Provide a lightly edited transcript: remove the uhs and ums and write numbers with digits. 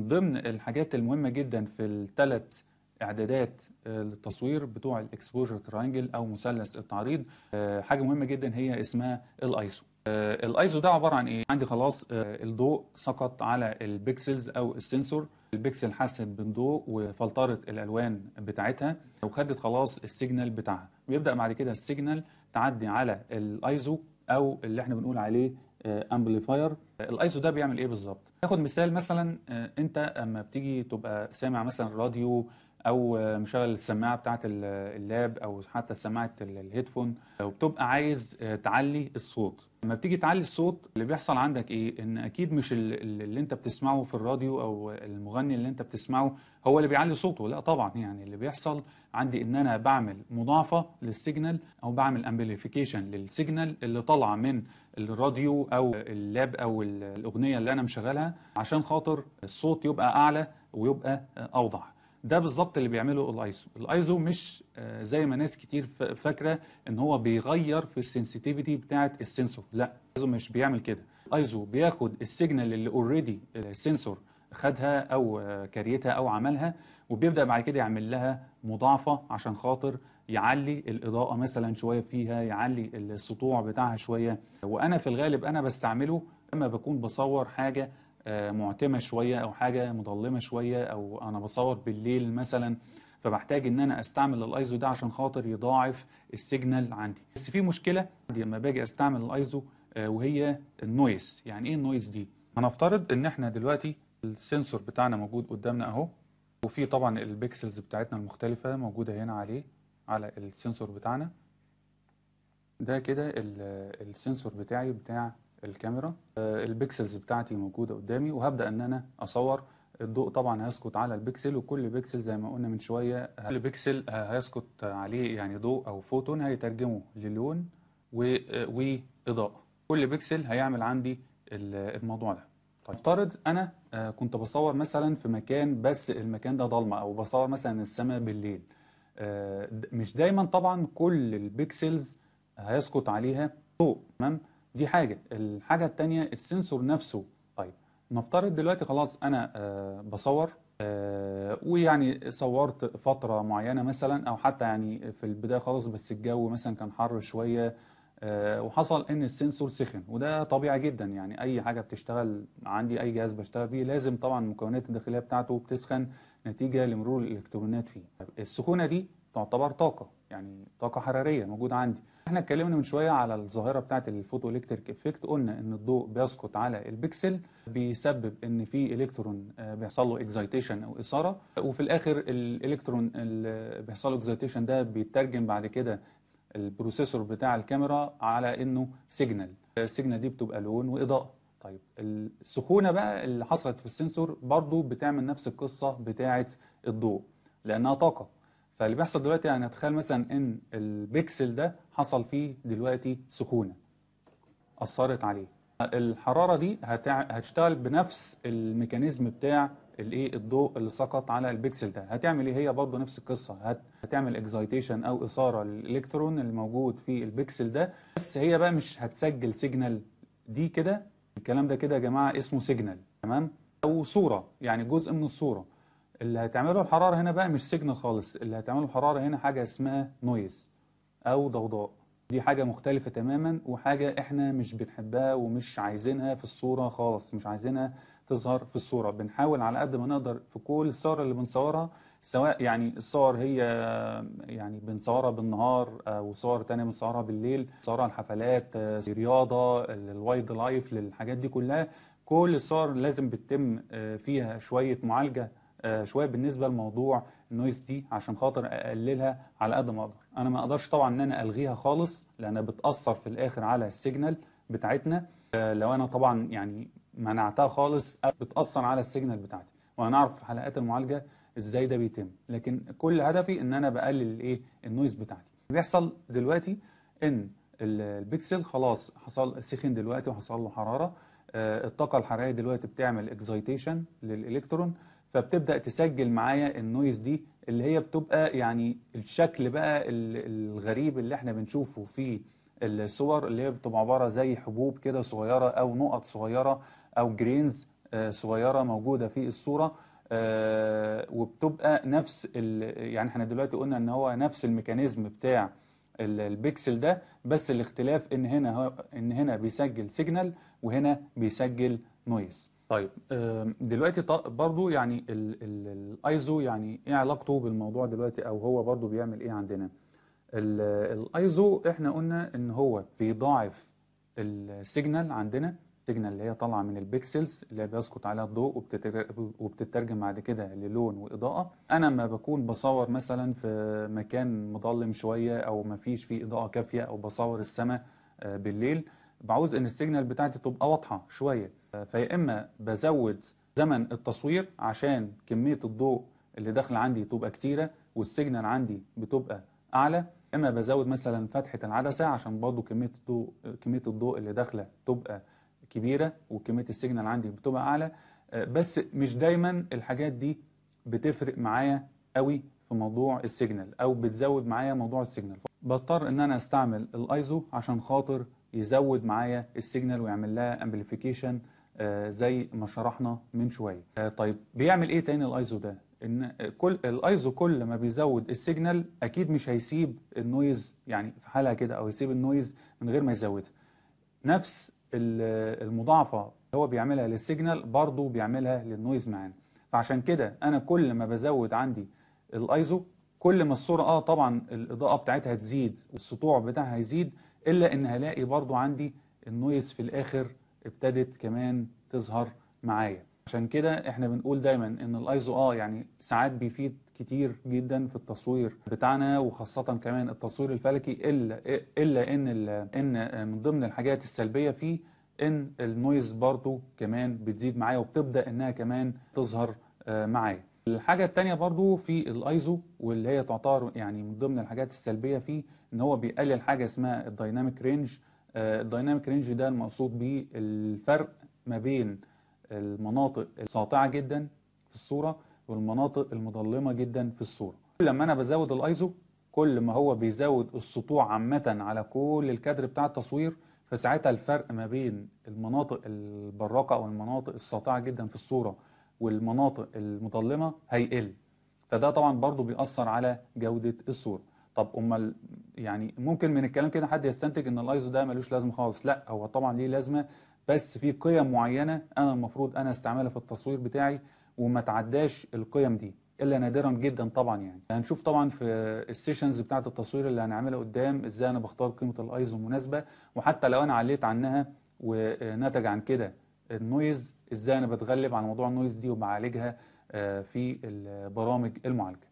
من ضمن الحاجات المهمة جدا في الثلاث اعدادات للتصوير بتوع الاكسبوجر تراينجل او مثلث التعريض، حاجة مهمة جدا هي اسمها الايسو. الايسو ده عبارة عن ايه؟ عندي خلاص الضوء سقط على البيكسلز او السنسور، البيكسل حست بالضوء وفلترت الالوان بتاعتها وخدت خلاص السيجنال بتاعها. بيبدأ بعد كده السيجنال تعدي على الايزو او اللي احنا بنقول عليه امبليفاير. الايزو ده بيعمل ايه بالظبط؟ ناخد مثال مثلا، انت اما بتيجي تبقى سامع مثلا راديو او مشغل السماعه بتاعه اللاب او حتى سماعه الهيدفون وبتبقى عايز تعلي الصوت. لما بتيجي تعلي الصوت اللي بيحصل عندك ايه؟ ان اكيد مش اللي انت بتسمعه في الراديو او المغني اللي انت بتسمعه هو اللي بيعلي صوته، لا طبعا. يعني اللي بيحصل عندي ان انا بعمل مضاعفه للسيجنال او بعمل امبليفيكيشن للسيجنال اللي طالعه من الراديو او اللاب او الاغنيه اللي انا مشغلها عشان خاطر الصوت يبقى اعلى ويبقى اوضح. ده بالظبط اللي بيعمله الايزو. الايزو مش زي ما ناس كتير فاكره ان هو بيغير في السنسيتيفيتي بتاعه السنسور، لا الايزو مش بيعمل كده. الايزو بياخد السيجنال اللي اوريدي السنسور خدها او كريتها او عملها، وبيبدا بعد كده يعمل لها مضاعفه عشان خاطر يعلي الاضاءه مثلا شويه فيها، يعلي السطوع بتاعها شويه. وانا في الغالب انا بستعمله لما بكون بصور حاجه معتمه شويه او حاجه مظلمه شويه او انا بصور بالليل مثلا، فبحتاج ان انا استعمل الايزو ده عشان خاطر يضاعف السيجنال عندي. بس في مشكله عندي لما باجي استعمل الايزو وهي النويز. يعني ايه النويز دي؟ هنفترض ان احنا دلوقتي السنسور بتاعنا موجود قدامنا اهو، وفي طبعا البيكسلز بتاعتنا المختلفه موجوده هنا على السنسور بتاعنا ده كده. السنسور بتاعي بتاع الكاميرا، البيكسلز بتاعتي موجودة قدامي وهبدأ ان انا اصور. الضوء طبعا هيسقط على البيكسل، وكل بيكسل زي ما قلنا من شوية كل بيكسل هيسقط عليه يعني ضوء او فوتون هيترجمه للون وإضاءة. كل بيكسل هيعمل عندي الموضوع ده. طيب افترض انا كنت بصور مثلا في مكان بس المكان ده ضلمة، او بصور مثلا السماء بالليل. مش دايما طبعا كل البيكسلز هيسقط عليها ضوء، تمام؟ دي حاجة. الحاجة التانية السنسور نفسه. طيب نفترض دلوقتي خلاص أنا بصور ويعني صورت فترة معينة مثلا، أو حتى يعني في البداية خالص بس الجو مثلا كان حر شوية وحصل ان السنسور سخن، وده طبيعي جدا. يعني اي حاجه بتشتغل عندي، اي جهاز بشتغل بيه لازم طبعا المكونات الداخليه بتاعته بتسخن نتيجه لمرور الالكترونات فيه. السخونه دي تعتبر طاقه، يعني طاقه حراريه موجوده عندي. احنا اتكلمنا من شويه على الظاهره بتاعه الفوتو الكتريك افكت، قلنا ان الضوء بيسقط على البكسل بيسبب ان في الكترون بيحصل له اكزايتيشن او اثاره، وفي الاخر الالكترون اللي بيحصل له اكزايتيشن ده بيترجم بعد كده البروسيسور بتاع الكاميرا على انه سيجنال. السيجنال دي بتبقى لون واضاءه. طيب السخونه بقى اللي حصلت في السنسور برضو بتعمل نفس القصه بتاعه الضوء لانها طاقه. فاللي بيحصل دلوقتي يعني تخيل مثلا ان البيكسل ده حصل فيه دلوقتي سخونه اثرت عليه، الحراره دي هتشتغل بنفس الميكانيزم بتاع الايه الضوء اللي سقط على البيكسل ده. هتعمل ايه؟ هي برضه نفس القصه، هتعمل اكزايتيشن او اثاره للالكترون اللي موجود في البيكسل ده، بس هي بقى مش هتسجل سيجنال. دي كده الكلام ده كده يا جماعه اسمه سيجنال، تمام؟ او صوره، يعني جزء من الصوره. اللي هتعمله الحراره هنا بقى مش سيجنال خالص، اللي هتعمله الحراره هنا حاجه اسمها نويز او ضوضاء. دي حاجة مختلفة تماما، وحاجة احنا مش بنحبها ومش عايزينها في الصورة خالص، مش عايزينها تظهر في الصورة. بنحاول على قد ما نقدر في كل الصور اللي بنصورها، سواء يعني الصور هي يعني بنصورها بالنهار او صور تانية بنصورها بالليل، صورها الحفلات، رياضة، الوايلد لايف، للحاجات دي كلها. كل الصور لازم بتتم فيها شوية معالجة شويه بالنسبه لموضوع النويز دي عشان خاطر اقللها على قد ما اقدر. انا ما اقدرش طبعا ان انا الغيها خالص لانها بتاثر في الاخر على السيجنال بتاعتنا. لو انا طبعا يعني منعتها خالص بتاثر على السيجنال بتاعتي، وهنعرف في حلقات المعالجه ازاي ده بيتم. لكن كل هدفي ان انا بقلل الايه النويز بتاعتي. بيحصل دلوقتي ان البيكسل خلاص حصل سخن دلوقتي وحصل له حراره، الطاقه الحراريه دلوقتي بتعمل اكزايتيشن للالكترون، فبتبدأ تسجل معايا النويز دي اللي هي بتبقى يعني الشكل بقى الغريب اللي احنا بنشوفه في الصور، اللي هي بتبقى عبارة زي حبوب كده صغيرة او نقط صغيرة او جرينز صغيرة موجودة في الصورة، وبتبقى نفس يعني احنا دلوقتي قلنا ان هو نفس الميكانيزم بتاع البيكسل ده، بس الاختلاف ان هنا بيسجل سيجنال وهنا بيسجل نويز. طيب دلوقتي برضو يعني الايزو يعني ايه علاقته بالموضوع دلوقتي، او هو برضو بيعمل ايه عندنا؟ الايزو احنا قلنا ان هو بيضاعف السيجنال عندنا، السيجنال اللي هي طالعه من البيكسلز اللي بيسقط عليها الضوء وبتترجم بعد كده للون واضاءه. انا لما بكون بصور مثلا في مكان مظلم شويه او ما فيش فيه اضاءه كافيه، او بصور السماء بالليل، بعوز ان السيجنال بتاعتي تبقى واضحه شويه، فيا اما بزود زمن التصوير عشان كميه الضوء اللي داخله عندي تبقى كتيره والسيجنال عندي بتبقى اعلى، اما بزود مثلا فتحه العدسه عشان برضو كميه الضوء اللي داخله تبقى كبيره وكميه السيجنال عندي بتبقى اعلى. بس مش دايما الحاجات دي بتفرق معايا قوي في موضوع السيجنال، او بتزود معايا موضوع السيجنال، بضطر ان انا استعمل الايزو عشان خاطر يزود معايا السيجنال ويعمل لها امبليفيكيشن زي ما شرحنا من شويه. طيب بيعمل ايه تاني الايزو ده؟ ان الايزو كل ما بيزود السيجنال اكيد مش هيسيب النويز يعني في حالها كده، او يسيب النويز من غير ما يزودها. نفس المضاعفه اللي هو بيعملها للسيجنال برضه بيعملها للنويز معانا. فعشان كده انا كل ما بزود عندي الايزو كل ما الصوره طبعا الاضاءه بتاعتها تزيد والسطوع بتاعها يزيد، الا ان هلاقي برضه عندي النويز في الاخر ابتدت كمان تظهر معايا. عشان كده احنا بنقول دايما ان الايزو يعني ساعات بيفيد كتير جدا في التصوير بتاعنا، وخاصة كمان التصوير الفلكي، الا ان من ضمن الحاجات السلبية فيه ان النويز برضو كمان بتزيد معايا وبتبدأ انها كمان تظهر معايا. الحاجة التانية برضو في الايزو واللي هي تعتبر يعني من ضمن الحاجات السلبية فيه ان هو بيقلل حاجة اسمها الدايناميك رينج. الدايناميك رينج ده المقصود بيه الفرق ما بين المناطق الساطعة جدا في الصورة والمناطق المظلمة جدا في الصورة. كل ما أنا بزود الأيزو كل ما هو بيزود السطوع عامة على كل الكادر بتاع التصوير، فساعتها الفرق ما بين المناطق البراقة أو المناطق الساطعة جدا في الصورة والمناطق المظلمة هيقل، فده طبعا برضو بيأثر على جودة الصورة. طب امال يعني ممكن من الكلام كده حد يستنتج ان الايزو ده ملوش لازمه خالص. لا، هو طبعا ليه لازمه، بس في قيم معينه انا المفروض انا استعملها في التصوير بتاعي وما تعداش القيم دي الا نادرا جدا طبعا. يعني هنشوف طبعا في السيشنز بتاعه التصوير اللي هنعملها قدام ازاي انا بختار قيمه الايزو المناسبه، وحتى لو انا عليت عنها ونتج عن كده النويز ازاي انا بتغلب على موضوع النويز دي وبعالجها في البرامج المعالجه.